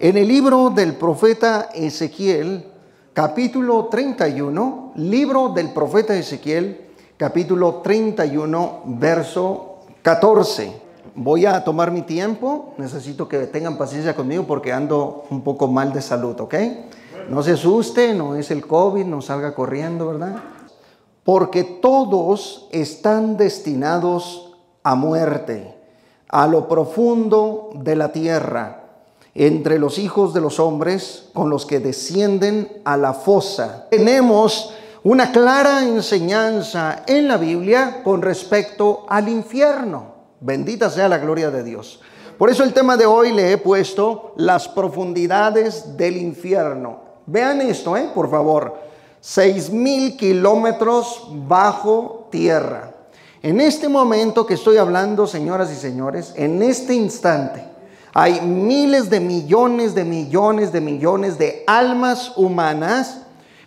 En el libro del profeta Ezequiel, capítulo 31, libro del profeta Ezequiel, capítulo 31, verso 14. Voy a tomar mi tiempo, necesito que tengan paciencia conmigo porque ando un poco mal de salud, ¿ok? No se asuste, no es el COVID, no salga corriendo, ¿verdad? Porque todos están destinados a muerte, a lo profundo de la tierra, entre los hijos de los hombres con los que descienden a la fosa. Tenemos una clara enseñanza en la Biblia con respecto al infierno. Bendita sea la gloria de Dios. Por eso el tema de hoy le he puesto las profundidades del infierno. Vean esto, por favor. 6,000 kilómetros bajo tierra. En este momento que estoy hablando, señoras y señores, en este instante, hay miles de millones de almas humanas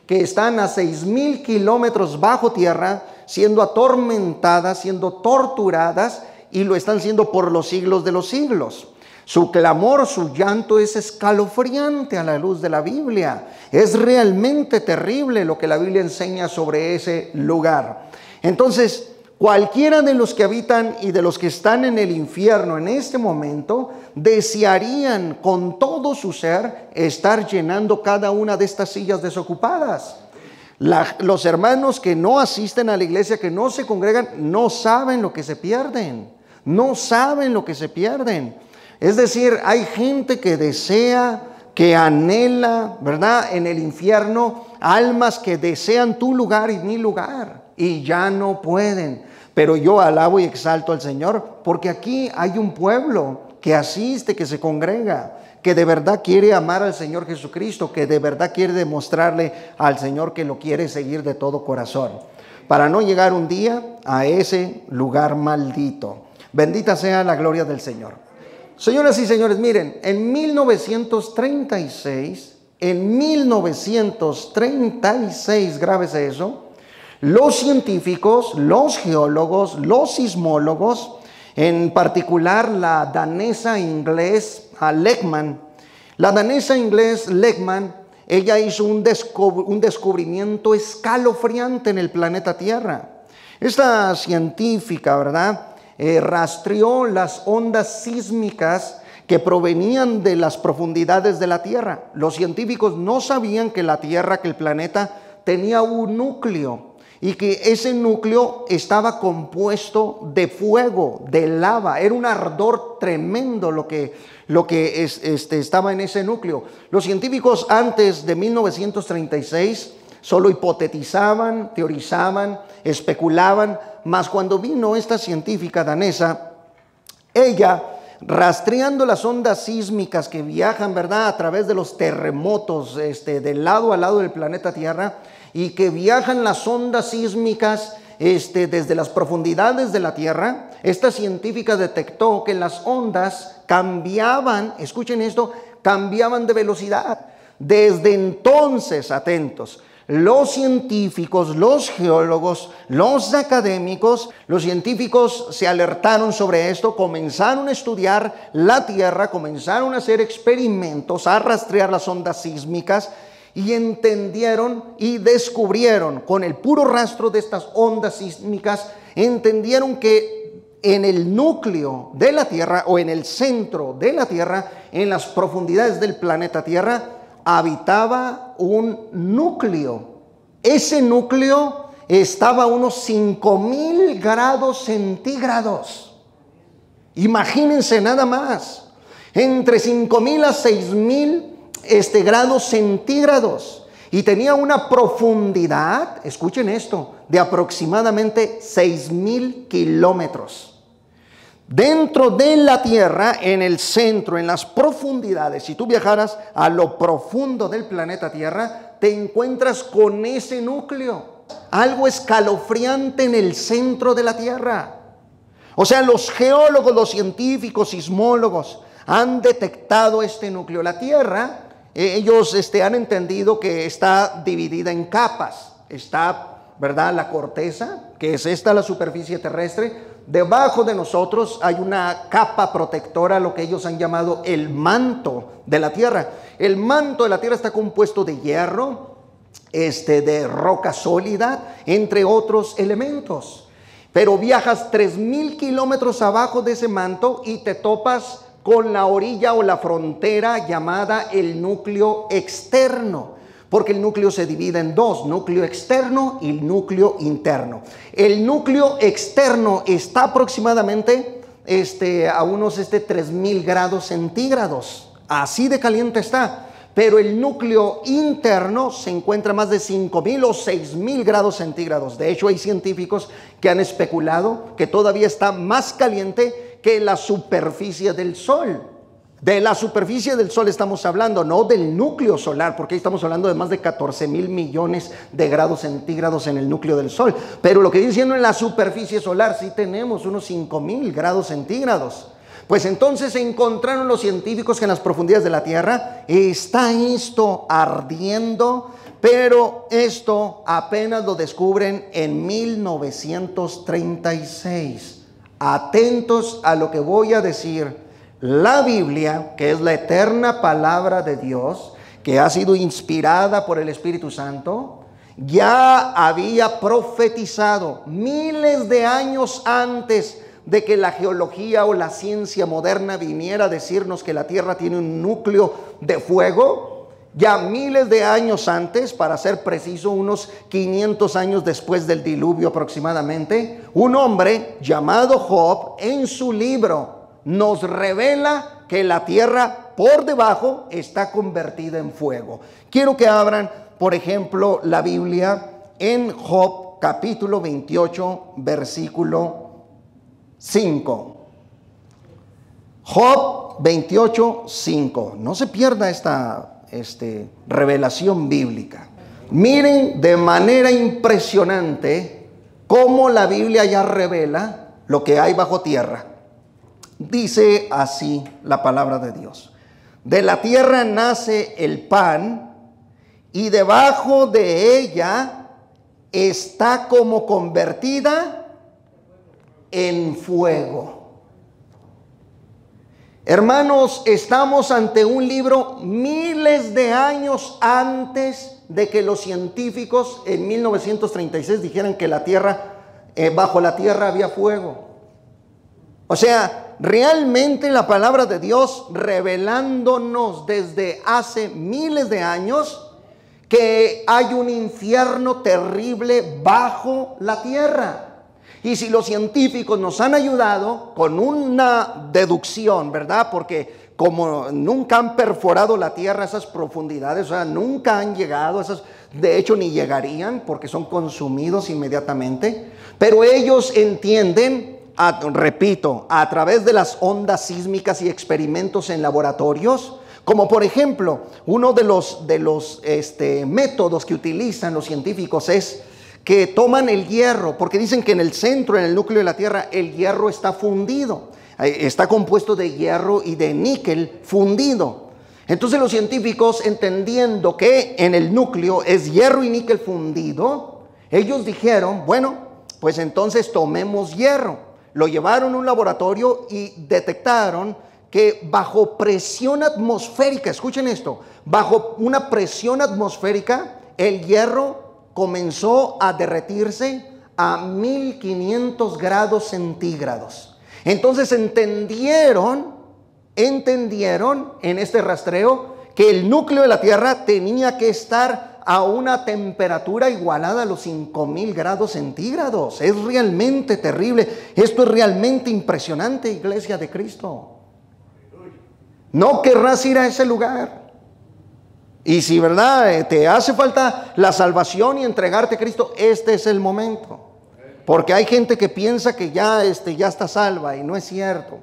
que están a 6,000 kilómetros bajo tierra, siendo atormentadas, siendo torturadas, y lo están siendo por los siglos de los siglos. Su clamor, su llanto es escalofriante a la luz de la Biblia. Es realmente terrible lo que la Biblia enseña sobre ese lugar. Entonces, cualquiera de los que habitan y de los que están en el infierno en este momento desearían con todo su ser estar llenando cada una de estas sillas desocupadas. Los hermanos que no asisten a la iglesia, que no se congregan, no saben lo que se pierden. No saben lo que se pierden. Es decir, hay gente que desea, que anhela, ¿verdad? En el infierno, almas que desean tu lugar y mi lugar y ya no pueden. Pero yo alabo y exalto al Señor porque aquí hay un pueblo que asiste, que se congrega, que de verdad quiere amar al Señor Jesucristo, que de verdad quiere demostrarle al Señor que lo quiere seguir de todo corazón, para no llegar un día a ese lugar maldito. Bendita sea la gloria del Señor. Señoras y señores, miren, en 1936, grábese eso, los científicos, los geólogos, los sismólogos, en particular la danesa inglés Leckmann, ella hizo un descubrimiento escalofriante en el planeta Tierra. Esta científica, ¿verdad?, rastreó las ondas sísmicas que provenían de las profundidades de la Tierra. Los científicos no sabían que la Tierra, que el planeta, tenía un núcleo y que ese núcleo estaba compuesto de fuego, de lava. Era un ardor tremendo lo que estaba en ese núcleo. Los científicos antes de 1936 solo hipotetizaban, teorizaban, especulaban, mas cuando vino esta científica danesa, ella, rastreando las ondas sísmicas que viajan, ¿verdad?, a través de los terremotos de lado a lado del planeta Tierra, y que viajan las ondas sísmicas desde las profundidades de la Tierra, esta científica detectó que las ondas cambiaban, escuchen esto, cambiaban de velocidad. Desde entonces, atentos, los científicos, los geólogos, los académicos, los científicos se alertaron sobre esto, comenzaron a estudiar la Tierra, comenzaron a hacer experimentos, a rastrear las ondas sísmicas y entendieron y descubrieron con el puro rastro de estas ondas sísmicas, entendieron que en el núcleo de la Tierra o en el centro de la Tierra, en las profundidades del planeta Tierra, habitaba un núcleo. Ese núcleo estaba a unos 5,000 grados centígrados. Imagínense nada más, entre 5,000 a 6,000 grados centígrados, y tenía una profundidad, escuchen esto, de aproximadamente 6,000 kilómetros. Dentro de la Tierra, en el centro, en las profundidades, si tú viajaras a lo profundo del planeta Tierra, te encuentras con ese núcleo, algo escalofriante en el centro de la Tierra. O sea, los geólogos, los científicos, sismólogos han detectado este núcleo. La Tierra, ellos han entendido que está dividida en capas, está ¿verdad? La corteza, que es esta la superficie terrestre. Debajo de nosotros hay una capa protectora, lo que ellos han llamado el manto de la tierra. El manto de la tierra está compuesto de hierro, de roca sólida, entre otros elementos. Pero viajas 3,000 kilómetros abajo de ese manto y te topas con la orilla o la frontera llamada el núcleo externo, porque el núcleo se divide en dos, núcleo externo y núcleo interno. El núcleo externo está aproximadamente a unos 3,000 grados centígrados, así de caliente está. Pero el núcleo interno se encuentra a más de 5,000 o 6,000 grados centígrados. De hecho, hay científicos que han especulado que todavía está más caliente que la superficie del Sol. De la superficie del Sol estamos hablando, no del núcleo solar, porque ahí estamos hablando de más de 14,000 millones de grados centígrados en el núcleo del Sol. Pero lo que estoy diciendo, en la superficie solar sí tenemos unos 5,000 grados centígrados. Pues entonces encontraron los científicos que en las profundidades de la Tierra está esto ardiendo, pero esto apenas lo descubren en 1936. Atentos a lo que voy a decir. La Biblia, que es la eterna palabra de Dios, que ha sido inspirada por el Espíritu Santo, ya había profetizado miles de años antes de que la geología o la ciencia moderna viniera a decirnos que la Tierra tiene un núcleo de fuego. Ya miles de años antes, para ser preciso, unos 500 años después del diluvio aproximadamente, un hombre llamado Job en su libro nos revela que la tierra por debajo está convertida en fuego. Quiero que abran, por ejemplo, la Biblia en Job capítulo 28, versículo 5. Job 28, 5. No se pierda esta revelación bíblica. Miren de manera impresionante cómo la Biblia ya revela lo que hay bajo tierra. Dice así la palabra de Dios: de la tierra nace el pan, y debajo de ella está como convertida en fuego. Hermanos, estamos ante un libro miles de años antes de que los científicos en 1936 dijeran que la tierra, bajo la tierra había fuego. O sea, realmente la palabra de Dios revelándonos desde hace miles de años que hay un infierno terrible bajo la tierra. Y si los científicos nos han ayudado con una deducción, ¿verdad? Porque como nunca han perforado la tierra a esas profundidades, o sea, nunca han llegado a esas, de hecho ni llegarían porque son consumidos inmediatamente, pero ellos entienden, repito, a través de las ondas sísmicas y experimentos en laboratorios, como por ejemplo, uno de los métodos que utilizan los científicos es que toman el hierro, porque dicen que en el centro, en el núcleo de la Tierra, el hierro está fundido, está compuesto de hierro y de níquel fundido. Entonces los científicos, entendiendo que en el núcleo es hierro y níquel fundido, ellos dijeron, bueno, pues entonces tomemos hierro. Lo llevaron a un laboratorio y detectaron que bajo presión atmosférica, escuchen esto, bajo una presión atmosférica, el hierro comenzó a derretirse a 1500 grados centígrados. Entonces entendieron en este rastreo que el núcleo de la Tierra tenía que estar a una temperatura igualada a los 5000 grados centígrados. Es realmente terrible. Esto es realmente impresionante, Iglesia de Cristo. No querrás ir a ese lugar. Y si, ¿verdad?, te hace falta la salvación y entregarte a Cristo, este es el momento. Porque hay gente que piensa que ya está salva y no es cierto.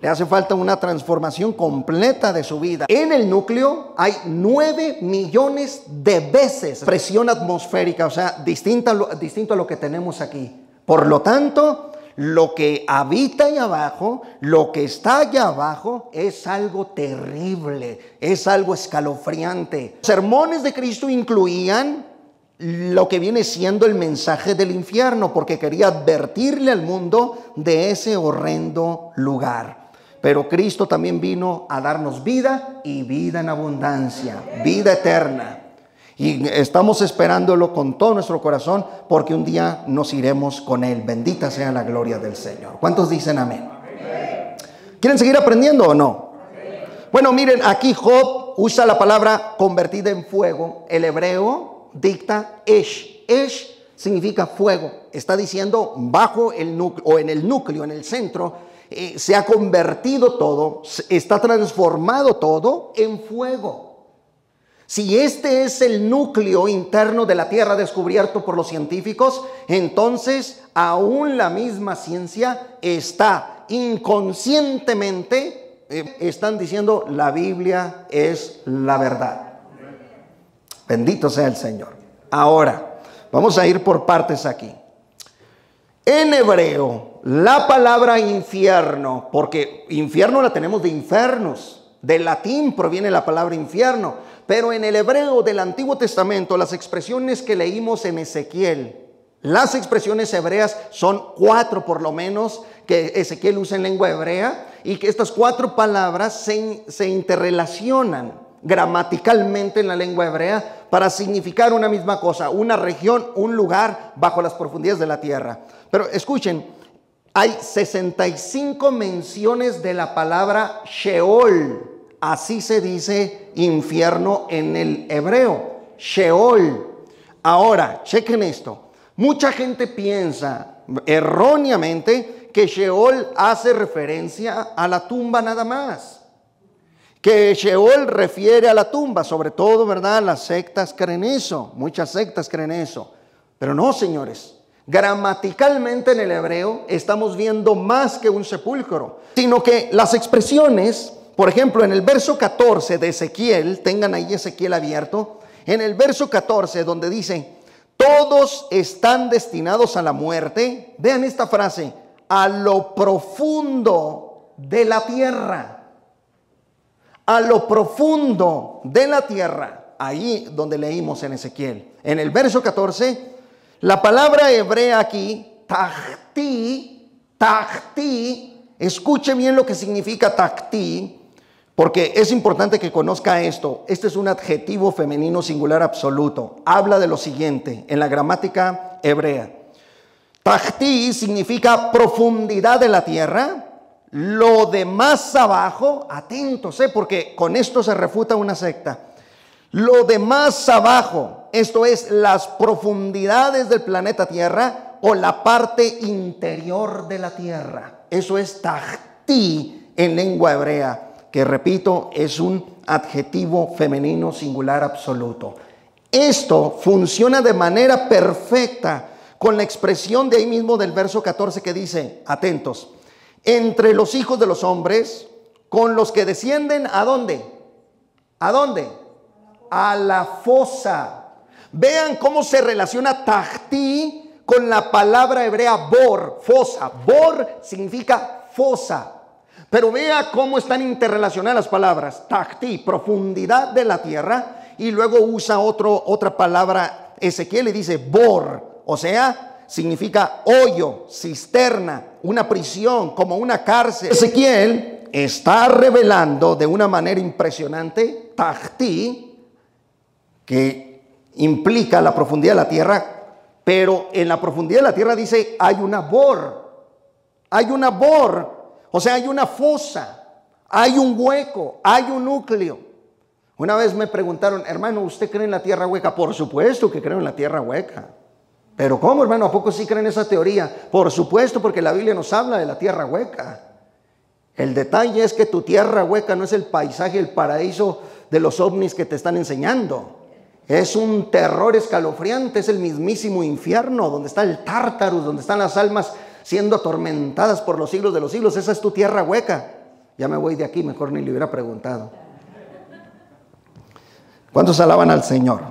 Le hace falta una transformación completa de su vida. En el núcleo hay 9 millones de veces presión atmosférica, o sea, distinto a lo que tenemos aquí. Por lo tanto, lo que habita allá abajo, lo que está allá abajo, es algo terrible, es algo escalofriante. Los sermones de Cristo incluían lo que viene siendo el mensaje del infierno, porque quería advertirle al mundo de ese horrendo lugar. Pero Cristo también vino a darnos vida y vida en abundancia, vida eterna. Y estamos esperándolo con todo nuestro corazón, porque un día nos iremos con Él. Bendita sea la gloria del Señor. ¿Cuántos dicen amén? ¿Quieren seguir aprendiendo o no? Bueno, miren, aquí Job usa la palabra convertida en fuego. El hebreo dicta esh. Esh significa fuego. Está diciendo bajo el núcleo, o en el núcleo, en el centro, se ha convertido todo, está transformado todo en fuego. Si este es el núcleo interno de la Tierra descubierto por los científicos, entonces aún la misma ciencia está inconscientemente, están diciendo la Biblia es la verdad. Bendito sea el Señor. Ahora, vamos a ir por partes aquí. En hebreo, la palabra infierno, porque infierno la tenemos de infernos, del latín proviene la palabra infierno, pero en el hebreo del Antiguo Testamento, las expresiones que leímos en Ezequiel, las expresiones hebreas son 4 por lo menos que Ezequiel usa en lengua hebrea, y que estas 4 palabras se interrelacionan gramaticalmente en la lengua hebrea para significar una misma cosa, una región, un lugar bajo las profundidades de la tierra. Pero escuchen, hay 65 menciones de la palabra Sheol. Así se dice infierno en el hebreo, Sheol. Ahora, chequen esto. Mucha gente piensa erróneamente que Sheol hace referencia a la tumba nada más. Que Sheol refiere a la tumba, sobre todo, ¿verdad? Las sectas creen eso, muchas sectas creen eso. Pero no, señores. Gramaticalmente en el hebreo estamos viendo más que un sepulcro, sino que las expresiones... Por ejemplo, en el verso 14 de Ezequiel, tengan ahí Ezequiel abierto, en el verso 14 donde dice, todos están destinados a la muerte, vean esta frase, a lo profundo de la tierra, a lo profundo de la tierra, ahí donde leímos en Ezequiel. En el verso 14, la palabra hebrea aquí, tahti, escuche bien lo que significa tahti, porque es importante que conozca esto. Este es un adjetivo femenino singular absoluto. Habla de lo siguiente en la gramática hebrea. Tahti significa profundidad de la tierra. Lo de más abajo, atentos, porque con esto se refuta una secta. Lo de más abajo, esto es las profundidades del planeta Tierra o la parte interior de la tierra. Eso es tahti en lengua hebrea, que repito, es un adjetivo femenino singular absoluto. Esto funciona de manera perfecta con la expresión de ahí mismo del verso 14 que dice, atentos, entre los hijos de los hombres, con los que descienden, ¿a dónde? ¿A dónde? A la fosa. Vean cómo se relaciona tahti con la palabra hebrea bor, fosa. Bor significa fosa. Pero vea cómo están interrelacionadas las palabras. Tahti, profundidad de la tierra. Y luego usa otra palabra, Ezequiel, y dice bor. O sea, significa hoyo, cisterna, una prisión, como una cárcel. Ezequiel está revelando de una manera impresionante tahti, que implica la profundidad de la tierra. Pero en la profundidad de la tierra dice hay una bor. Hay una bor. O sea, hay una fosa, hay un hueco, hay un núcleo. Una vez me preguntaron, hermano, ¿usted cree en la tierra hueca? Por supuesto que creo en la tierra hueca. Pero ¿cómo, hermano? ¿A poco sí creen esa teoría? Por supuesto, porque la Biblia nos habla de la tierra hueca. El detalle es que tu tierra hueca no es el paisaje, el paraíso de los ovnis que te están enseñando. Es un terror escalofriante, es el mismísimo infierno, donde está el Tártarus, donde están las almas siendo atormentadas por los siglos de los siglos. Esa es tu tierra hueca. Ya me voy de aquí, mejor ni le hubiera preguntado. ¿Cuántos alaban al Señor?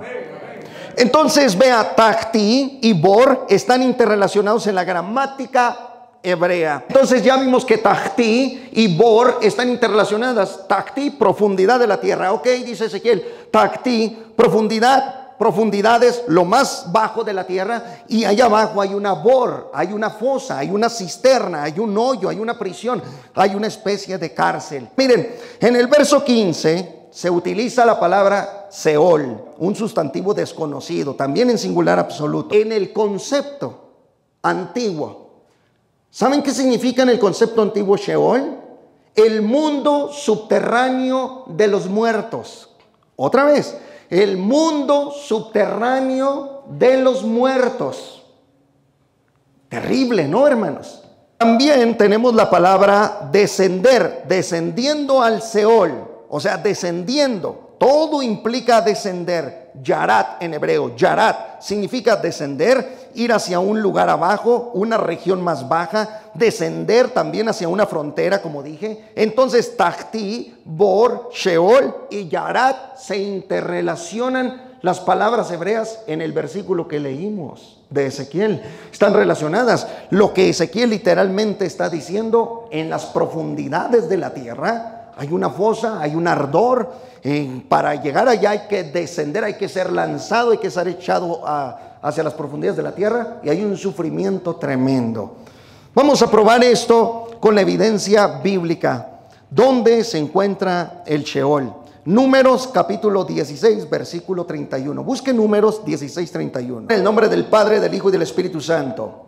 Entonces vea, tahti y bor están interrelacionados en la gramática hebrea. Entonces ya vimos que tahti y bor están interrelacionadas. Tahti, profundidad de la tierra. Ok, dice Ezequiel, tahti, profundidad profundidades, lo más bajo de la tierra, y allá abajo hay una bor, hay una fosa, hay una cisterna, hay un hoyo, hay una prisión, hay una especie de cárcel. Miren, en el verso 15 se utiliza la palabra Seol, un sustantivo desconocido, también en singular absoluto. En el concepto antiguo, ¿saben qué significa en el concepto antiguo Sheol? El mundo subterráneo de los muertos. Otra vez, el mundo subterráneo de los muertos. Terrible, ¿no, hermanos? También tenemos la palabra descender, descendiendo al Seol, o sea, descendiendo. Todo implica descender. Yarat en hebreo, yarat significa descender, ir hacia un lugar abajo, una región más baja, descender también hacia una frontera, como dije. Entonces Tahti, Bor, Sheol y Yarat se interrelacionan. Las palabras hebreas en el versículo que leímos de Ezequiel están relacionadas. Lo que Ezequiel literalmente está diciendo: en las profundidades de la tierra hay una fosa, hay un ardor. Para llegar allá hay que descender, hay que ser lanzado, hay que ser echado hacia las profundidades de la tierra, y hay un sufrimiento tremendo. Vamos a probar esto con la evidencia bíblica. ¿Dónde se encuentra el Sheol? Números capítulo 16, versículo 31. Busque Números 16, 31. En el nombre del Padre, del Hijo y del Espíritu Santo.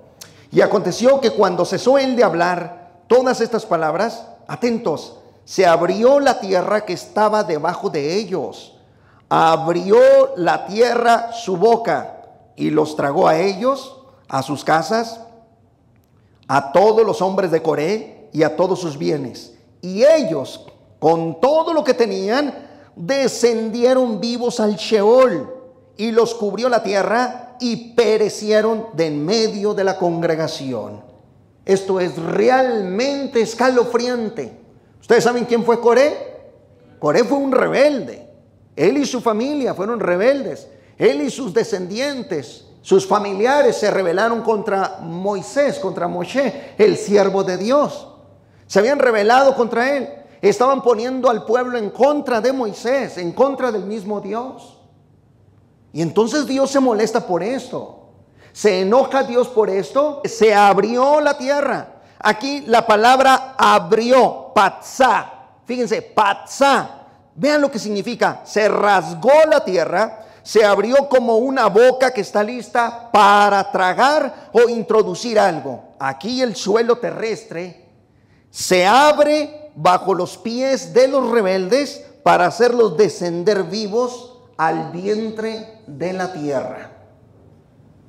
Y aconteció que cuando cesó él de hablar todas estas palabras, atentos, se abrió la tierra que estaba debajo de ellos. Abrió la tierra su boca y los tragó a ellos, a sus casas, a todos los hombres de Coré y a todos sus bienes. Y ellos, con todo lo que tenían, descendieron vivos al Sheol, y los cubrió la tierra y perecieron de en medio de la congregación. Esto es realmente escalofriante. ¿Ustedes saben quién fue Coré? Coré fue un rebelde. Él y su familia fueron rebeldes. Él y sus descendientes, sus familiares, se rebelaron contra Moisés, contra Moshe, el siervo de Dios. Se habían rebelado contra él. Estaban poniendo al pueblo en contra de Moisés, en contra del mismo Dios. Y entonces Dios se molesta por esto. Se enoja Dios por esto. Se abrió la tierra. Aquí la palabra abrió, patzá. Fíjense, patzá. Vean lo que significa. Se rasgó la tierra, se abrió como una boca que está lista para tragar o introducir algo. Aquí el suelo terrestre se abre bajo los pies de los rebeldes para hacerlos descender vivos al vientre de la tierra.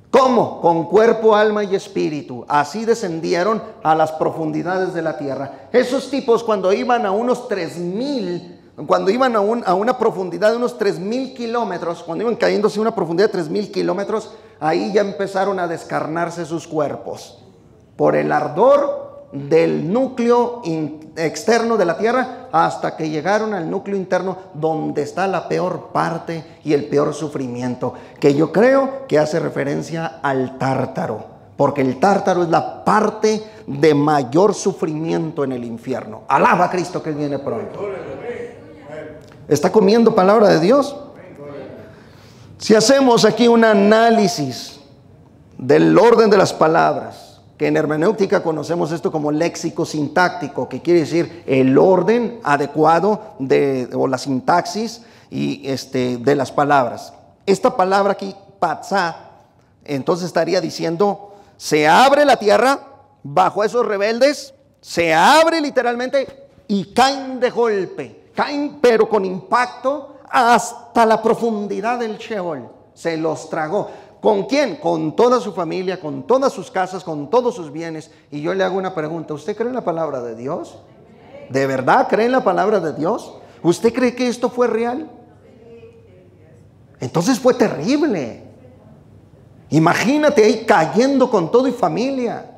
¿Cómo? Con cuerpo, alma y espíritu. Así descendieron a las profundidades de la tierra. Esos tipos, cuando iban a unos 3,000, cuando iban a una profundidad de unos 3,000 kilómetros, cuando iban cayéndose a una profundidad de 3,000 kilómetros, ahí ya empezaron a descarnarse sus cuerpos por el ardor del núcleo externo de la tierra, hasta que llegaron al núcleo interno, donde está la peor parte y el peor sufrimiento, que yo creo que hace referencia al Tártaro, porque el Tártaro es la parte de mayor sufrimiento en el infierno. Alaba a Cristo que Él viene pronto. ¿Está comiendo palabra de Dios? Si hacemos aquí un análisis del orden de las palabras, que en hermenéutica conocemos esto como léxico sintáctico, que quiere decir el orden adecuado o la sintaxis de las palabras. Esta palabra aquí, patzá, entonces estaría diciendo: se abre la tierra bajo esos rebeldes, se abre literalmente y caen de golpe, caen pero con impacto hasta la profundidad del Sheol. Se los tragó. ¿Con quién? Con toda su familia, con todas sus casas, con todos sus bienes. Y yo le hago una pregunta: ¿usted cree en la palabra de Dios? ¿De verdad cree en la palabra de Dios? ¿Usted cree que esto fue real? Entonces fue terrible. Imagínate ahí cayendo con todo y familia.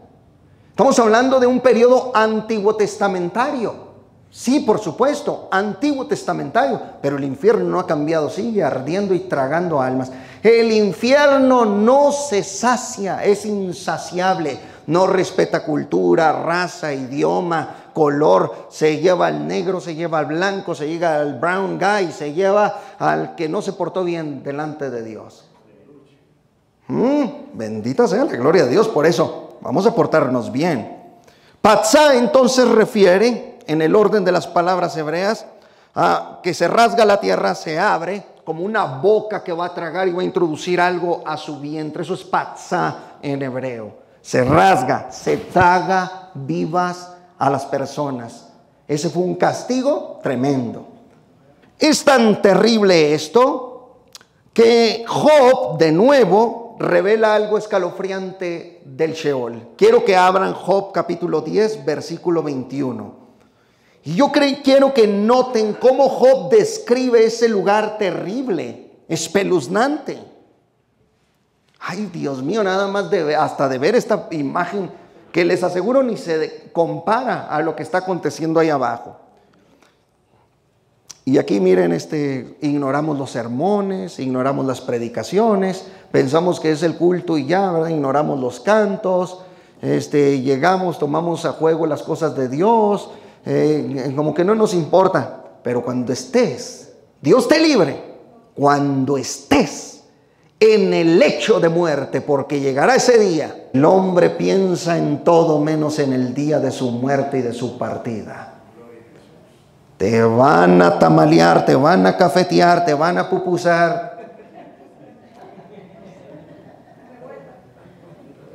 Estamos hablando de un periodo antiguo testamentario. Sí, por supuesto, antiguo testamentario, pero el infierno no ha cambiado, sigue ardiendo y tragando almas. El infierno no se sacia, es insaciable, no respeta cultura, raza, idioma, color, se lleva al negro, se lleva al blanco, se lleva al brown guy, se lleva al que no se portó bien delante de Dios. Bendita sea la gloria de Dios por eso. Vamos a portarnos bien. Patzá entonces refiere, en el orden de las palabras hebreas, a que se rasga la tierra, se abre, como una boca que va a tragar y va a introducir algo a su vientre. Eso es patzá en hebreo. Se rasga, se traga vivas a las personas. Ese fue un castigo tremendo. Es tan terrible esto que Job de nuevo revela algo escalofriante del Sheol. Quiero que abran Job capítulo 10, versículo 21. Y yo quiero que noten cómo Job describe ese lugar terrible, espeluznante. Ay, Dios mío, nada más hasta de ver esta imagen que les aseguro ni se compara a lo que está aconteciendo ahí abajo. Y aquí miren, ignoramos los sermones, ignoramos las predicaciones, pensamos que es el culto y ya, ¿verdad? Ignoramos los cantos, llegamos, tomamos a juego las cosas de Dios, como que no nos importa. Pero cuando estés, Dios te libre, cuando estés en el lecho de muerte, porque llegará ese día, el hombre piensa en todo menos en el día de su muerte y de su partida. Te van a tamalear, te van a cafetear, te van a pupusar.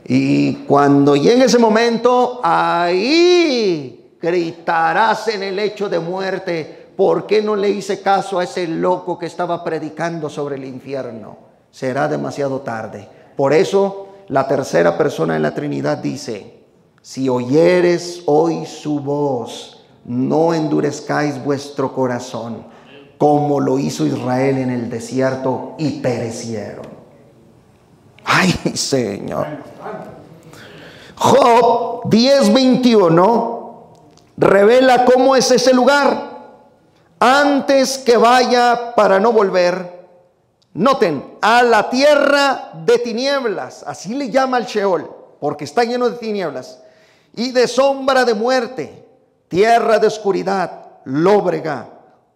Y cuando llegue ese momento, ahí gritarás en el lecho de muerte: ¿por qué no le hice caso a ese loco que estaba predicando sobre el infierno? Será demasiado tarde. Por eso la tercera persona de la Trinidad dice: si oyeres hoy su voz, no endurezcáis vuestro corazón, como lo hizo Israel en el desierto y perecieron. Ay, Señor. Job 10:21 revela cómo es ese lugar. Antes que vaya para no volver, noten, a la tierra de tinieblas, así le llama al Sheol, porque está lleno de tinieblas, y de sombra de muerte, tierra de oscuridad, lóbrega,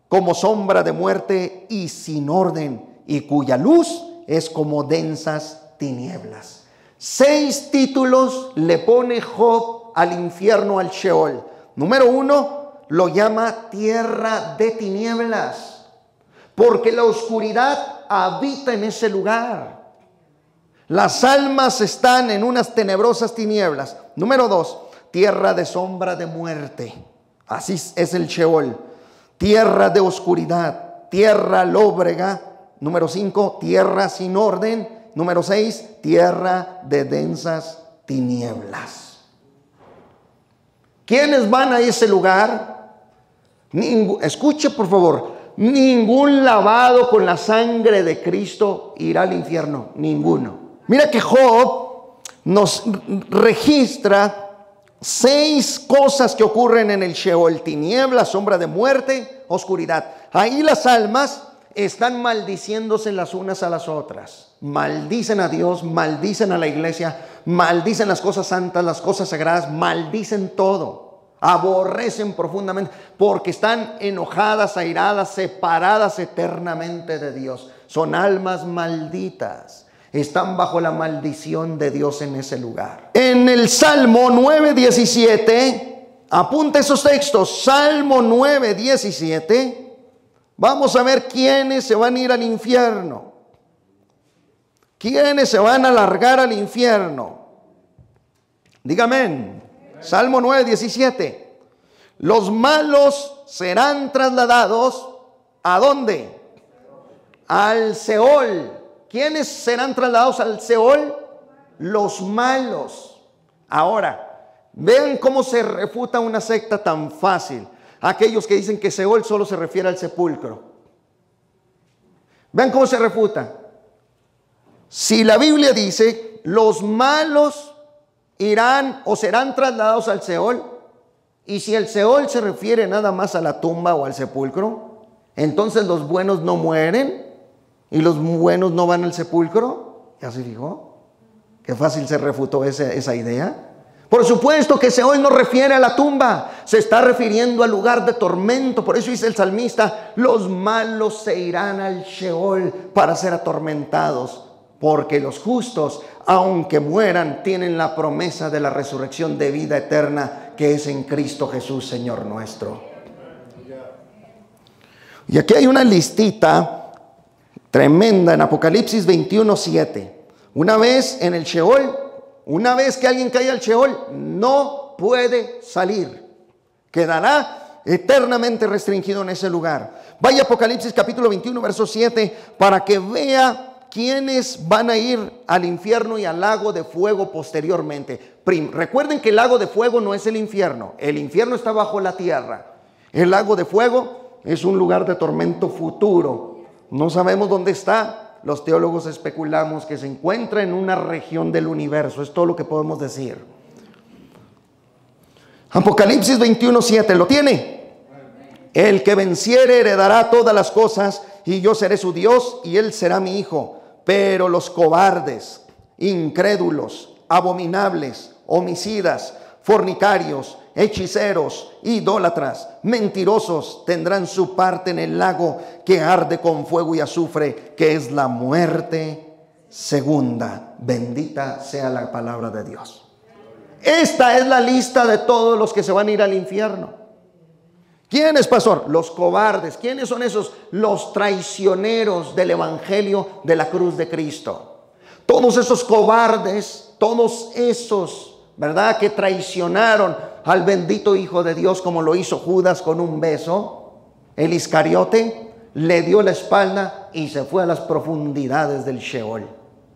como sombra de muerte y sin orden, y cuya luz es como densas tinieblas. 6 títulos le pone Job al infierno, al Sheol. Número 1, lo llama tierra de tinieblas, porque la oscuridad habita en ese lugar. Las almas están en unas tenebrosas tinieblas. Número 2, tierra de sombra de muerte. Así es el Sheol. Tierra de oscuridad, tierra lóbrega. Número 5, tierra sin orden. Número 6, tierra de densas tinieblas. ¿Quiénes van a ese lugar? Escuche por favor, ningún lavado con la sangre de Cristo irá al infierno, ninguno. Mira que Job nos registra 6 cosas que ocurren en el Sheol: tinieblas, sombra de muerte, oscuridad. Ahí las almas están maldiciéndose las unas a las otras. Maldicen a Dios, maldicen a la iglesia, maldicen las cosas santas, las cosas sagradas, maldicen todo. Aborrecen profundamente porque están enojadas, airadas, separadas eternamente de Dios. Son almas malditas. Están bajo la maldición de Dios en ese lugar. En el Salmo 9:17, apunta esos textos. Salmo 9:17. Vamos a ver quiénes se van a ir al infierno. ¿Quiénes se van a largar al infierno? Dígame. Salmo 9:17. Los malos serán trasladados ¿a dónde? Al Seol. ¿Quiénes serán trasladados al Seol? Los malos. Ahora, vean cómo se refuta una secta tan fácil. Aquellos que dicen que Seol solo se refiere al sepulcro. Vean cómo se refuta. Si la Biblia dice los malos irán o serán trasladados al Seol, y si el Seol se refiere nada más a la tumba o al sepulcro, entonces los buenos no mueren y los buenos no van al sepulcro. ¿Ya se fijó? Qué fácil se refutó esa idea. Por supuesto que Seol no refiere a la tumba, se está refiriendo al lugar de tormento. Por eso dice el salmista: los malos se irán al Sheol para ser atormentados, porque los justos, aunque mueran, tienen la promesa de la resurrección de vida eterna, que es en Cristo Jesús, Señor nuestro. Y aquí hay una listita tremenda en Apocalipsis 21:7. Una vez en el Sheol, una vez que alguien cae al Sheol, no puede salir. Quedará eternamente restringido en ese lugar. Vaya a Apocalipsis capítulo 21, verso 7, para que vea quiénes van a ir al infierno y al lago de fuego posteriormente. Recuerden que el lago de fuego no es el infierno. El infierno está bajo la tierra. El lago de fuego es un lugar de tormento futuro. No sabemos dónde está. Los teólogos especulamos que se encuentra en una región del universo. Es todo lo que podemos decir. Apocalipsis 21:7, ¿lo tiene? El que venciere heredará todas las cosas, y yo seré su Dios, y él será mi hijo. Pero los cobardes, incrédulos, abominables, homicidas, fornicarios, hechiceros, idólatras, mentirosos tendrán su parte en el lago que arde con fuego y azufre, que es la muerte segunda. Bendita sea la palabra de Dios. Esta es la lista de todos los que se van a ir al infierno. ¿Quiénes, pastor? Los cobardes. ¿Quiénes son esos? Los traicioneros del evangelio de la cruz de Cristo. Todos esos cobardes, todos esos, ¿verdad?, que traicionaron al bendito Hijo de Dios, como lo hizo Judas con un beso. El Iscariote le dio la espalda y se fue a las profundidades del Sheol.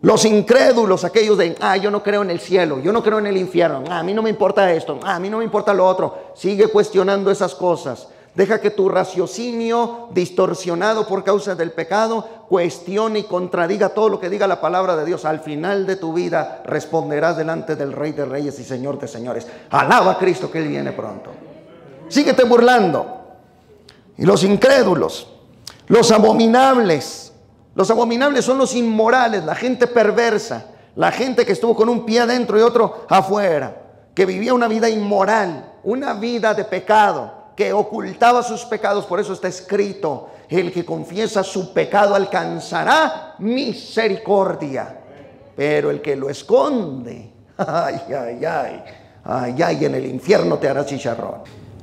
Los incrédulos, aquellos de: yo no creo en el cielo, yo no creo en el infierno, a mí no me importa esto, a mí no me importa lo otro. Sigue cuestionando esas cosas. Deja que tu raciocinio, distorsionado por causa del pecado, cuestione y contradiga todo lo que diga la palabra de Dios. Al final de tu vida responderás delante del Rey de Reyes y Señor de Señores. Alaba a Cristo, que Él viene pronto. Síguete burlando. Y los incrédulos, los abominables. Los abominables son los inmorales, la gente perversa, la gente que estuvo con un pie adentro y otro afuera, que vivía una vida inmoral, una vida de pecado, que ocultaba sus pecados. Por eso está escrito: el que confiesa su pecado alcanzará misericordia, pero el que lo esconde, en el infierno te hará chicharrón.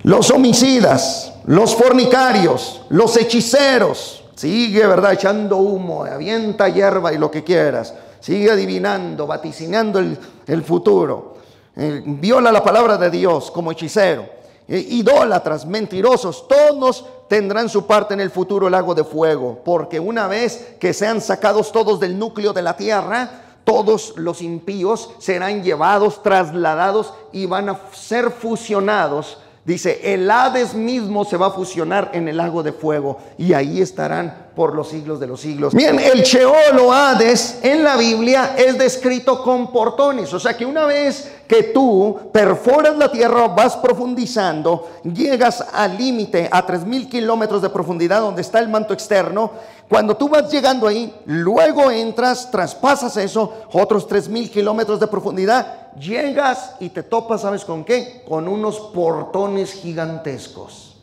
Los homicidas, los fornicarios, los hechiceros. Sigue, ¿verdad?, echando humo, avienta hierba y lo que quieras. Sigue adivinando, vaticinando el futuro. Viola la palabra de Dios como hechicero. Idólatras, mentirosos, todos tendrán su parte en el futuro lago de fuego. Porque una vez que sean sacados todos del núcleo de la tierra, todos los impíos serán llevados, trasladados y van a ser fusionados. Dice: el Hades mismo se va a fusionar en el lago de fuego, y ahí estarán por los siglos de los siglos. Bien, el Sheol o Hades en la Biblia es descrito con portones. O sea que una vez que tú perforas la tierra, vas profundizando, llegas al límite, a 3,000 kilómetros de profundidad, donde está el manto externo. Cuando tú vas llegando ahí, luego entras, traspasas eso, otros 3,000 kilómetros de profundidad, llegas y te topas, ¿sabes con qué? Con unos portones gigantescos.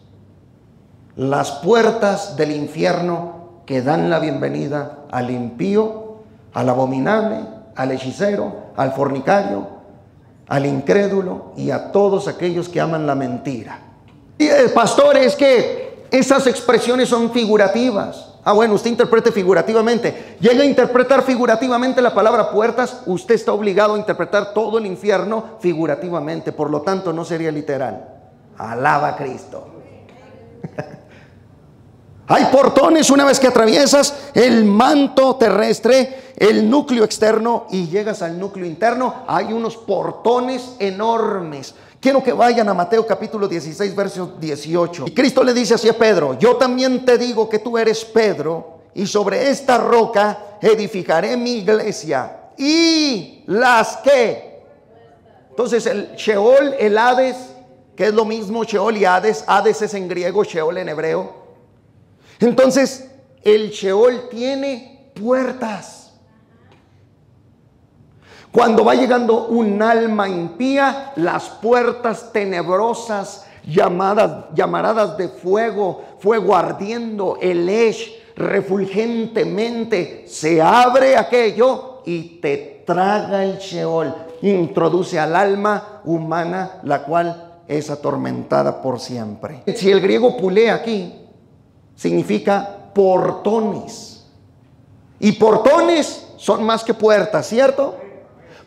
Las puertas del infierno que dan la bienvenida al impío, al abominable, al hechicero, al fornicario, al incrédulo y a todos aquellos que aman la mentira. Y pastor, es que esas expresiones son figurativas. Bueno, usted interprete figurativamente. Llega a interpretar figurativamente la palabra puertas, usted está obligado a interpretar todo el infierno figurativamente. Por lo tanto, no sería literal. Alaba a Cristo. Hay portones una vez que atraviesas el manto terrestre, el núcleo externo, y llegas al núcleo interno. Hay unos portones enormes. Quiero que vayan a Mateo capítulo 16, verso 18. Y Cristo le dice así a Pedro: yo también te digo que tú eres Pedro, y sobre esta roca edificaré mi iglesia. Y las que... Entonces el Sheol, el Hades, que es lo mismo Sheol y Hades. Hades es en griego, Sheol en hebreo. Entonces el Sheol tiene puertas. Cuando va llegando un alma impía, las puertas tenebrosas, llamaradas de fuego, fuego ardiendo, el esh, refulgentemente, se abre aquello y te traga el Sheol. Introduce al alma humana, la cual es atormentada por siempre. Si el griego pulé aquí significa portones, y portones son más que puertas, ¿cierto?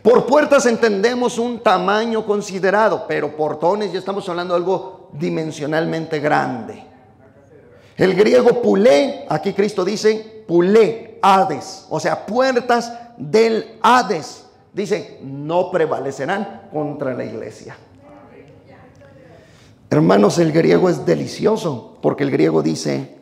Por puertas entendemos un tamaño considerado, pero portones ya estamos hablando de algo dimensionalmente grande. El griego pulé, aquí Cristo dice pulé, Hades, o sea, puertas del Hades. Dice, no prevalecerán contra la iglesia. Hermanos, el griego es delicioso, porque el griego dice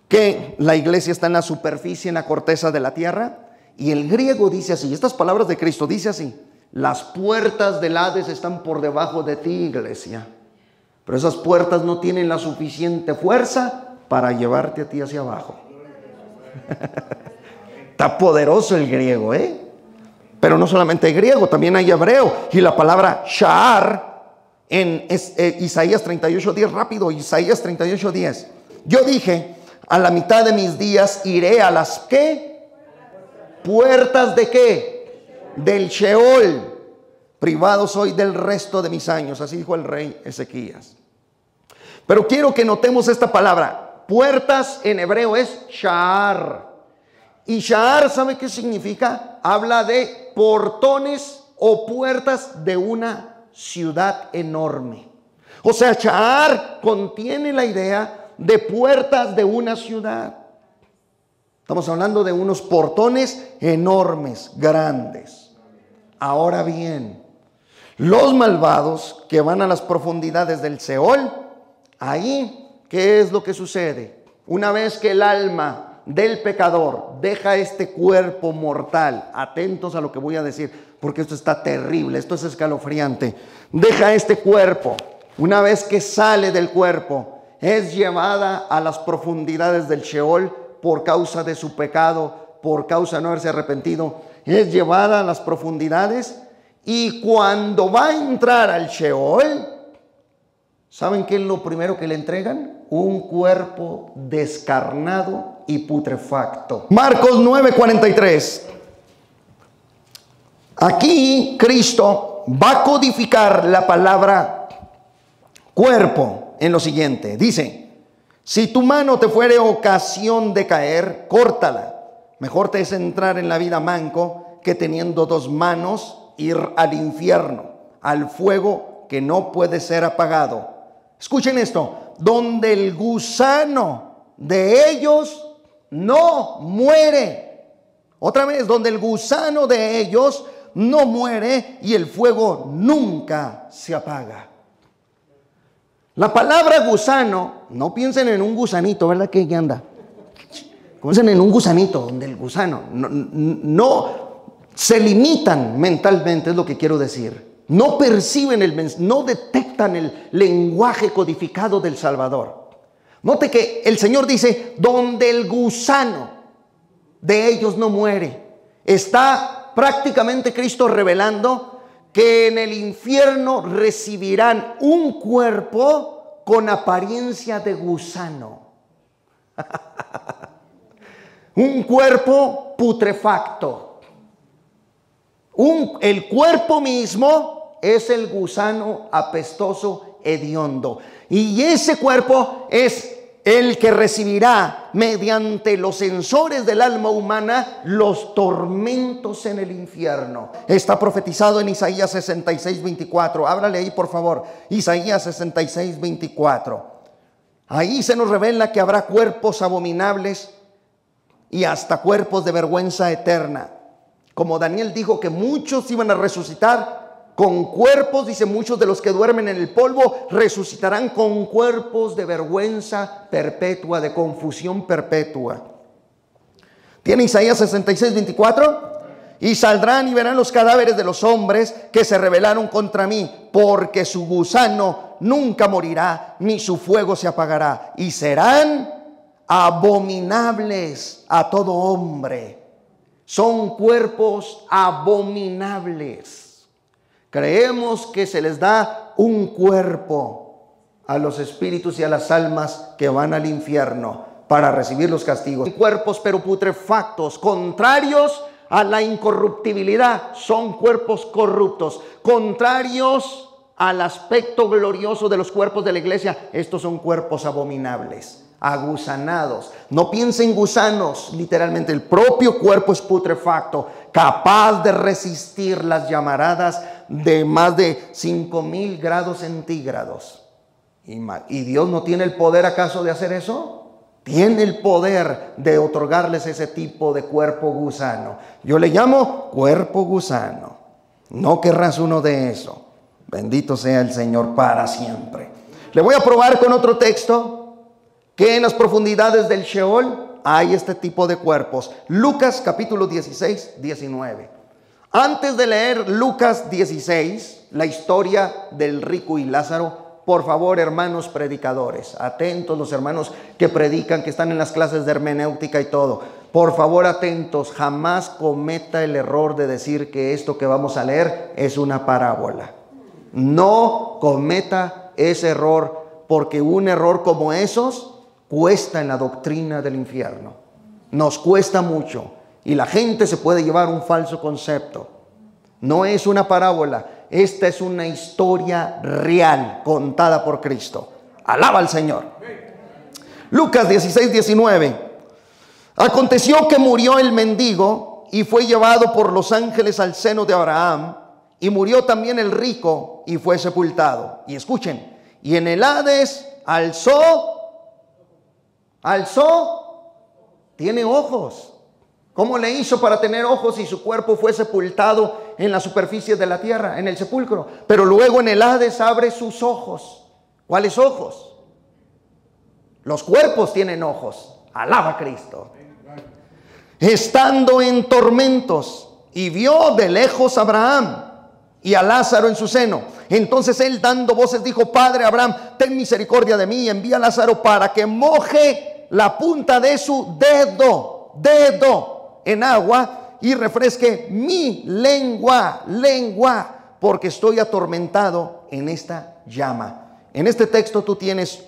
que la iglesia está en la superficie, en la corteza de la tierra. Y el griego dice así, estas palabras de Cristo dice así: las puertas del Hades están por debajo de ti, iglesia, pero esas puertas no tienen la suficiente fuerza para llevarte a ti hacia abajo. Está poderoso el griego, pero no solamente hay griego, también hay hebreo. Y la palabra sha'ar en Isaías 38:10, rápido, Isaías 38:10. Yo dije, a la mitad de mis días iré a las ¿qué? ¿Puertas de qué? Del Sheol. Privado soy del resto de mis años. Así dijo el rey Ezequías. Pero quiero que notemos esta palabra. Puertas en hebreo es sha'ar. Y sha'ar, ¿sabe qué significa? Habla de portones o puertas de una ciudad enorme. O sea, sha'ar contiene la idea de puertas de una ciudad. Estamos hablando de unos portones enormes, grandes. Ahora bien, los malvados que van a las profundidades del Seol, ahí, ¿qué es lo que sucede? Una vez que el alma del pecador deja este cuerpo mortal, atentos a lo que voy a decir, porque esto está terrible, esto es escalofriante. Deja este cuerpo, una vez que sale del cuerpo, es llevada a las profundidades del Sheol por causa de su pecado, por causa de no haberse arrepentido. Es llevada a las profundidades, y cuando va a entrar al Sheol, ¿saben qué es lo primero que le entregan? Un cuerpo descarnado y putrefacto. Marcos 9:43. Aquí Cristo va a codificar la palabra cuerpo en lo siguiente. Dice: si tu mano te fuere ocasión de caer, córtala. Mejor te es entrar en la vida manco que teniendo dos manos ir al infierno, al fuego que no puede ser apagado. Escuchen esto: donde el gusano de ellos no muere. Otra vez, donde el gusano de ellos no muere y el fuego nunca se apaga. La palabra gusano, no piensen en un gusanito, ¿verdad? Que ya anda. Piensen en un gusanito, donde el gusano no se limitan mentalmente, es lo que quiero decir. No perciben no detectan el lenguaje codificado del Salvador. Note que el Señor dice, donde el gusano de ellos no muere. Está prácticamente Cristo revelando que en el infierno recibirán un cuerpo con apariencia de gusano. Un cuerpo putrefacto. El cuerpo mismo es el gusano apestoso hediondo. Y ese cuerpo es el que recibirá mediante los sensores del alma humana los tormentos en el infierno. Está profetizado en Isaías 66:24. Ábrale ahí, por favor. Isaías 66:24. Ahí se nos revela que habrá cuerpos abominables y hasta cuerpos de vergüenza eterna. Como Daniel dijo que muchos iban a resucitar con cuerpos, dice, muchos de los que duermen en el polvo resucitarán con cuerpos de vergüenza perpetua, de confusión perpetua. ¿Tiene Isaías 66:24? Y saldrán y verán los cadáveres de los hombres que se rebelaron contra mí, porque su gusano nunca morirá, ni su fuego se apagará, y serán abominables a todo hombre. son cuerpos abominables. Creemos que se les da un cuerpo a los espíritus y a las almas que van al infierno para recibir los castigos. Cuerpos pero putrefactos, contrarios a la incorruptibilidad, son cuerpos corruptos, contrarios al aspecto glorioso de los cuerpos de la iglesia. Estos son cuerpos abominables, agusanados. No piensen gusanos, literalmente el propio cuerpo es putrefacto, capaz de resistir las llamaradas de más de 5,000 grados centígrados. ¿Y Dios no tiene el poder acaso de hacer eso? Tiene el poder de otorgarles ese tipo de cuerpo gusano. Yo le llamo cuerpo gusano. No querrás uno de eso. Bendito sea el Señor para siempre. Le voy a probar con otro texto que en las profundidades del Sheol hay este tipo de cuerpos. Lucas capítulo 16, 19. Antes de leer Lucas 16, la historia del rico y Lázaro, por favor, hermanos predicadores, atentos los hermanos que predican, que están en las clases de hermenéutica y todo. Por favor, atentos, jamás cometa el error de decir que esto que vamos a leer es una parábola. No cometa ese error, porque un error como esos cuesta en la doctrina del infierno. Nos cuesta mucho y la gente se puede llevar un falso concepto. No es una parábola, esta es una historia real contada por Cristo. Alaba al Señor. Lucas 16, 19. Aconteció que murió el mendigo y fue llevado por los ángeles al seno de Abraham, y murió también el rico y fue sepultado. Y escuchen, y en el Hades alzó, tiene ojos. ¿Cómo le hizo para tener ojos si su cuerpo fue sepultado en la superficie de la tierra, en el sepulcro? Pero luego en el Hades abre sus ojos. ¿Cuáles ojos? Los cuerpos tienen ojos. Alaba a Cristo. Estando en tormentos, y vio de lejos a Abraham y a Lázaro en su seno. Entonces él, dando voces, dijo: Padre Abraham, ten misericordia de mí y envía a Lázaro para que moje la punta de su dedo en agua y refresque mi lengua, porque estoy atormentado en esta llama. En este texto tú tienes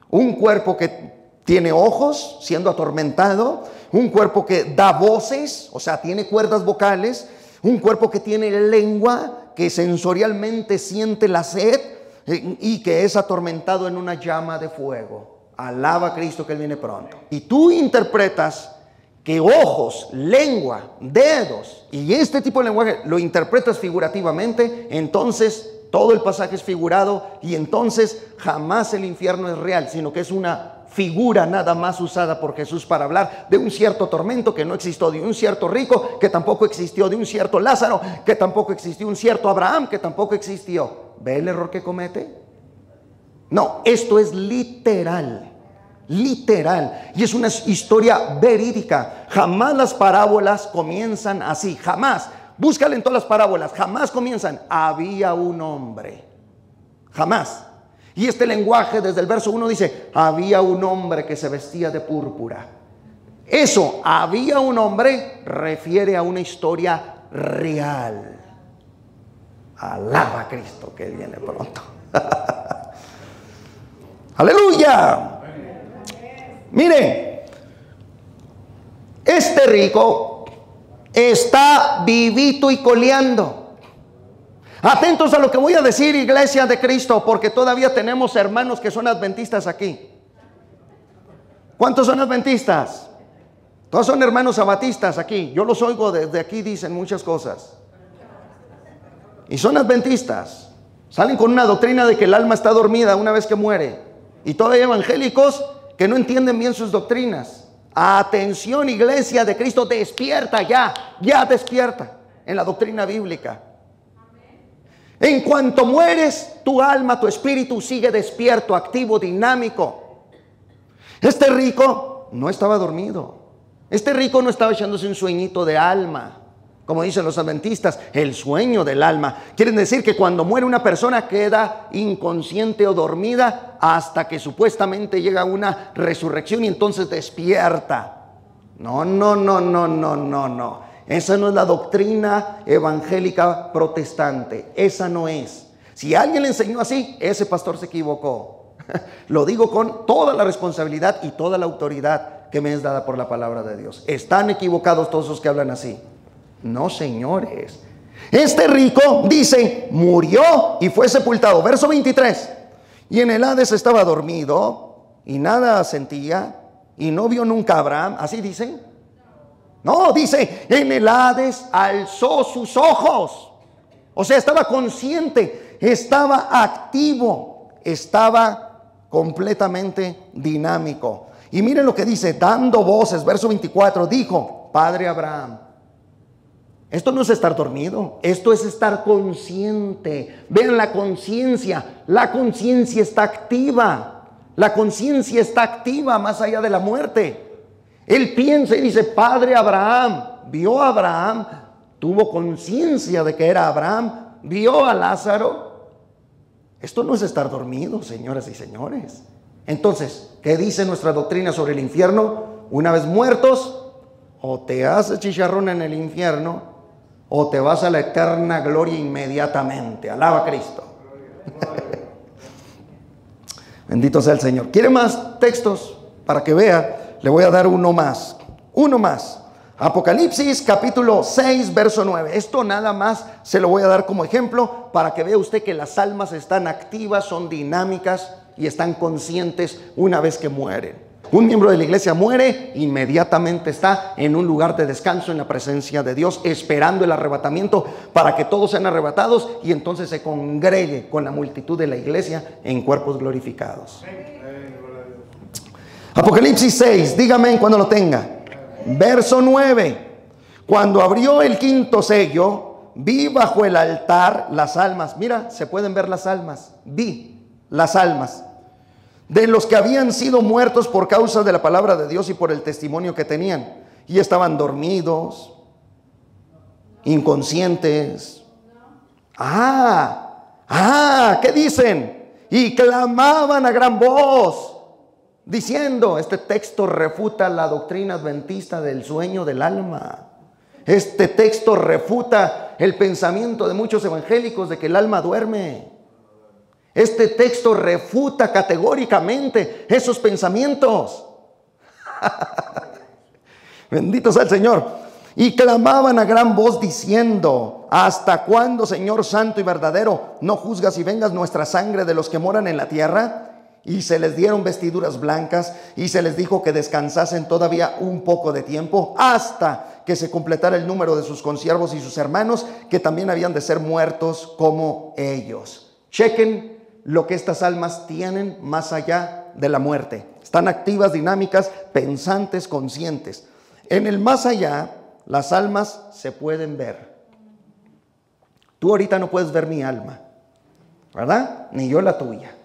un cuerpo que tiene ojos siendo atormentado, un cuerpo que da voces, o sea, tiene cuerdas vocales, un cuerpo que tiene lengua, que sensorialmente siente la sed y que es atormentado en una llama de fuego. Alaba a Cristo que Él viene pronto. Y tú interpretas que ojos, lengua, dedos y este tipo de lenguaje lo interpretas figurativamente, entonces todo el pasaje es figurado y entonces jamás el infierno es real, sino que es una figura nada más usada por Jesús para hablar de un cierto tormento que no existió, de un cierto rico que tampoco existió, de un cierto Lázaro que tampoco existió, un cierto Abraham que tampoco existió. ¿Ve el error que comete? No, esto es literal. Y es una historia verídica. Jamás las parábolas comienzan así, jamás. Búscale en todas las parábolas, jamás comienzan: había un hombre. Jamás. Y este lenguaje desde el verso 1 dice: había un hombre que se vestía de púrpura. Eso, había un hombre, refiere a una historia real. Alaba a Cristo que Él viene pronto. Aleluya. Miren, este rico está vivito y coleando. Atentos a lo que voy a decir, iglesia de Cristo, porque todavía tenemos hermanos que son adventistas aquí. ¿Cuántos son adventistas? Todos son hermanos sabatistas aquí. Yo los oigo desde aquí, dicen muchas cosas. Y son adventistas. Salen con una doctrina de que el alma está dormida una vez que muere. Y todavía hay evangélicos que no entienden bien sus doctrinas. Atención, iglesia de Cristo, despierta ya despierta en la doctrina bíblica. En cuanto mueres, tu alma, tu espíritu sigue despierto, activo, dinámico. Este rico no estaba dormido. Este rico no estaba echándose un sueñito de alma, como dicen los adventistas, el sueño del alma. Quieren decir que cuando muere una persona queda inconsciente o dormida hasta que supuestamente llega una resurrección y entonces despierta. No. Esa no es la doctrina evangélica protestante. Esa no es. Si alguien le enseñó así, ese pastor se equivocó. Lo digo con toda la responsabilidad y toda la autoridad que me es dada por la palabra de Dios. Están equivocados todos los que hablan así. No, señores. Este rico, dice, murió y fue sepultado. Verso 23. Y en el Hades estaba dormido y nada sentía y no vio nunca a Abraham. ¿Así dice? No, dice, en el Hades alzó sus ojos. O sea, estaba consciente, estaba activo, estaba completamente dinámico. Y miren lo que dice, dando voces, verso 24, dijo, Padre Abraham. Esto no es estar dormido, esto es estar consciente. Vean la conciencia está activa. La conciencia está activa más allá de la muerte. Él piensa y dice, Padre Abraham. Vio a Abraham, tuvo conciencia de que era Abraham, vio a Lázaro. Esto no es estar dormido, señoras y señores. Entonces, ¿qué dice nuestra doctrina sobre el infierno? Una vez muertos, o te haces chicharrón en el infierno, o te vas a la eterna gloria inmediatamente. Alaba a Cristo. Bendito sea el Señor. ¿Quiere más textos para que vea? Le voy a dar uno más. Uno más. Apocalipsis capítulo 6 verso 9. Esto nada más se lo voy a dar como ejemplo para que vea usted que las almas están activas, son dinámicas y están conscientes una vez que mueren. Un miembro de la iglesia muere, inmediatamente está en un lugar de descanso en la presencia de Dios, esperando el arrebatamiento para que todos sean arrebatados y entonces se congregue con la multitud de la iglesia en cuerpos glorificados. Apocalipsis 6, dígame cuando lo tenga. Verso 9. Cuando abrió el quinto sello, vi bajo el altar las almas. Mira, se pueden ver las almas. Vi las almas de los que habían sido muertos por causa de la palabra de Dios y por el testimonio que tenían. Y estaban dormidos, inconscientes. ¿Qué dicen? Y clamaban a gran voz, diciendo, este texto refuta la doctrina adventista del sueño del alma. Este texto refuta el pensamiento de muchos evangélicos de que el alma duerme. Este texto refuta categóricamente esos pensamientos. Bendito sea el Señor. Y clamaban a gran voz diciendo, ¿hasta cuándo, Señor santo y verdadero, no juzgas y vengas nuestra sangre de los que moran en la tierra? Y se les dieron vestiduras blancas y se les dijo que descansasen todavía un poco de tiempo hasta que se completara el número de sus consiervos y sus hermanos, que también habían de ser muertos como ellos. Chequen lo que estas almas tienen más allá de la muerte. Están activas, dinámicas, pensantes, conscientes. En el más allá, las almas se pueden ver. Tú ahorita no puedes ver mi alma, ¿verdad? Ni yo la tuya.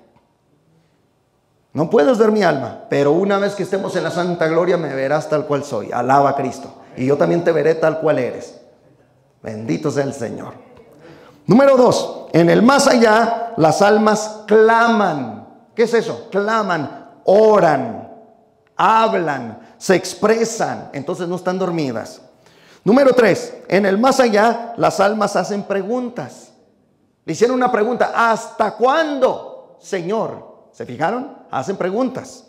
No puedes ver mi alma, pero una vez que estemos en la santa gloria me verás tal cual soy. Alaba a Cristo. Y yo también te veré tal cual eres. Bendito sea el Señor. Número 2, en el más allá, las almas claman. ¿Qué es eso? Claman, oran, hablan, se expresan. Entonces no están dormidas. Número 3, en el más allá, las almas hacen preguntas. Le hicieron una pregunta, ¿hasta cuándo, Señor? ¿Se fijaron? Hacen preguntas.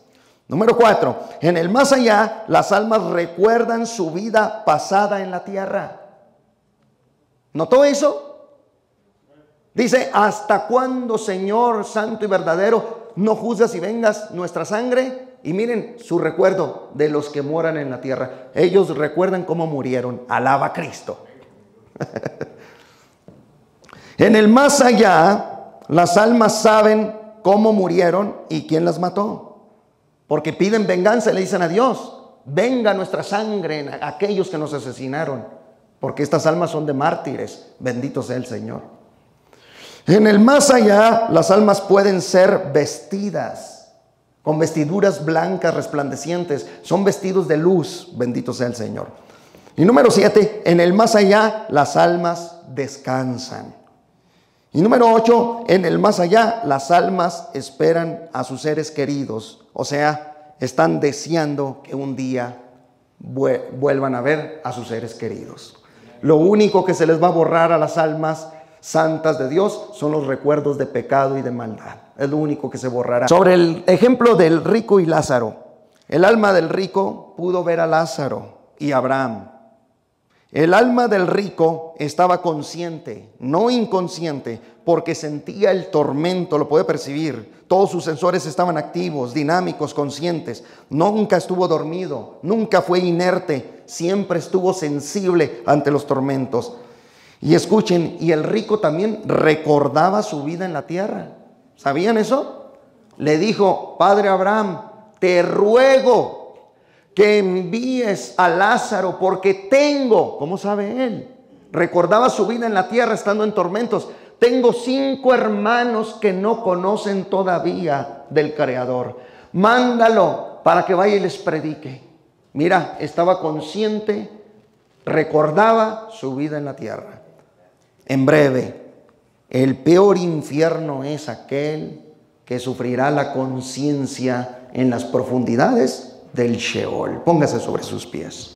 Número 4, en el más allá, las almas recuerdan su vida pasada en la tierra. ¿Notó eso? Dice, ¿hasta cuándo, Señor santo y verdadero, no juzgas y vengas nuestra sangre? Y miren su recuerdo de los que moran en la tierra. Ellos recuerdan cómo murieron. Alaba a Cristo. En el más allá, las almas saben cómo murieron y quién las mató. Porque piden venganza y le dicen a Dios, venga nuestra sangre en aquellos que nos asesinaron. Porque estas almas son de mártires. Bendito sea el Señor. En el más allá, las almas pueden ser vestidas con vestiduras blancas resplandecientes. Son vestidos de luz. Bendito sea el Señor. Y número 7, en el más allá, las almas descansan. Y número 8, en el más allá, las almas esperan a sus seres queridos. O sea, están deseando que un día vuelvan a ver a sus seres queridos. Lo único que se les va a borrar a las almas santas de Dios son los recuerdos de pecado y de maldad. Es lo único que se borrará. Sobre el ejemplo del rico y Lázaro. El alma del rico pudo ver a Lázaro y a Abraham. El alma del rico estaba consciente, no inconsciente, porque sentía el tormento, lo puede percibir. Todos sus sensores estaban activos, dinámicos, conscientes. Nunca estuvo dormido, nunca fue inerte, siempre estuvo sensible ante los tormentos. Y escuchen, y el rico también recordaba su vida en la tierra. ¿Sabían eso? Le dijo: Padre Abraham, te ruego que envíes a Lázaro porque tengo, ¿cómo sabe él? Recordaba su vida en la tierra estando en tormentos. Tengo 5 hermanos que no conocen todavía del Creador. Mándalo para que vaya y les predique. Mira, estaba consciente, recordaba su vida en la tierra. En breve, el peor infierno es aquel que sufrirá la conciencia en las profundidades del Sheol. Póngase sobre sus pies.